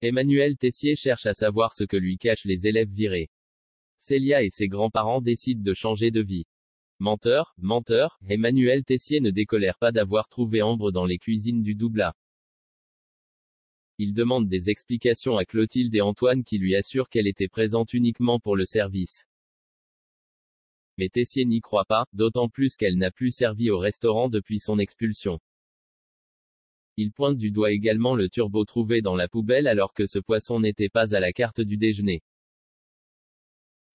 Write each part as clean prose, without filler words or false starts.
Emmanuel Tessier cherche à savoir ce que lui cachent les élèves virés. Célia et ses grands-parents décident de changer de vie. Menteur, menteur, Emmanuel Tessier ne décolère pas d'avoir trouvé Ambre dans les cuisines du Doublat. Il demande des explications à Clotilde et Antoine qui lui assurent qu'elle était présente uniquement pour le service. Mais Tessier n'y croit pas, d'autant plus qu'elle n'a plus servi au restaurant depuis son expulsion. Il pointe du doigt également le turbo trouvé dans la poubelle alors que ce poisson n'était pas à la carte du déjeuner.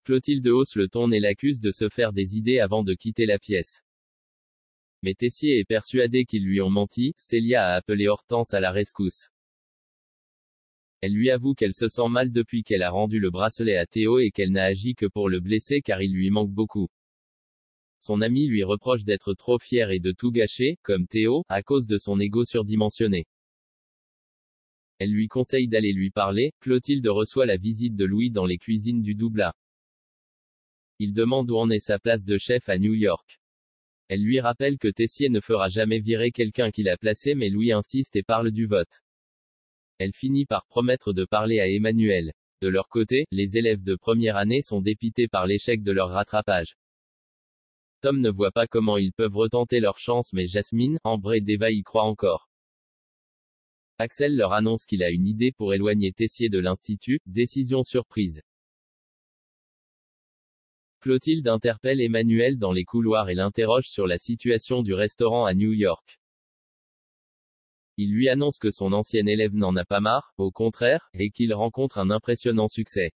Clotilde hausse le ton et l'accuse de se faire des idées avant de quitter la pièce. Mais Tessier est persuadé qu'ils lui ont menti. Célia a appelé Hortense à la rescousse. Elle lui avoue qu'elle se sent mal depuis qu'elle a rendu le bracelet à Théo et qu'elle n'a agi que pour le blesser car il lui manque beaucoup. Son ami lui reproche d'être trop fier et de tout gâcher, comme Théo, à cause de son ego surdimensionné. Elle lui conseille d'aller lui parler. Clotilde reçoit la visite de Louis dans les cuisines du Doublat. Il demande où en est sa place de chef à New York. Elle lui rappelle que Tessier ne fera jamais virer quelqu'un qu'il a placé mais Louis insiste et parle du vote. Elle finit par promettre de parler à Emmanuel. De leur côté, les élèves de première année sont dépités par l'échec de leur rattrapage. Tom ne voit pas comment ils peuvent retenter leur chance mais Jasmine, Ambre et Deva y croient encore. Axel leur annonce qu'il a une idée pour éloigner Tessier de l'institut, décision surprise. Clotilde interpelle Emmanuel dans les couloirs et l'interroge sur la situation du restaurant à New York. Il lui annonce que son ancien élève n'en a pas marre, au contraire, et qu'il rencontre un impressionnant succès.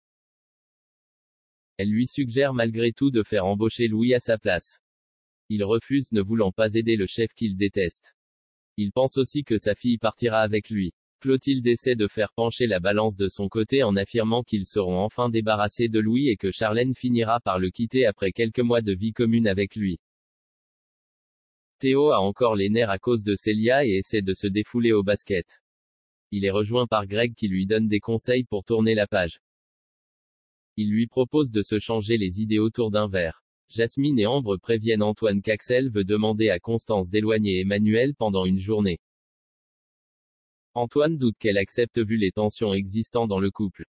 Elle lui suggère malgré tout de faire embaucher Louis à sa place. Il refuse, ne voulant pas aider le chef qu'il déteste. Il pense aussi que sa fille partira avec lui. Clotilde essaie de faire pencher la balance de son côté en affirmant qu'ils seront enfin débarrassés de Louis et que Charlène finira par le quitter après quelques mois de vie commune avec lui. Théo a encore les nerfs à cause de Célia et essaie de se défouler au basket. Il est rejoint par Greg qui lui donne des conseils pour tourner la page. Il lui propose de se changer les idées autour d'un verre. Jasmine et Ambre préviennent Antoine qu'Axel veut demander à Constance d'éloigner Emmanuel pendant une journée. Antoine doute qu'elle accepte vu les tensions existant dans le couple.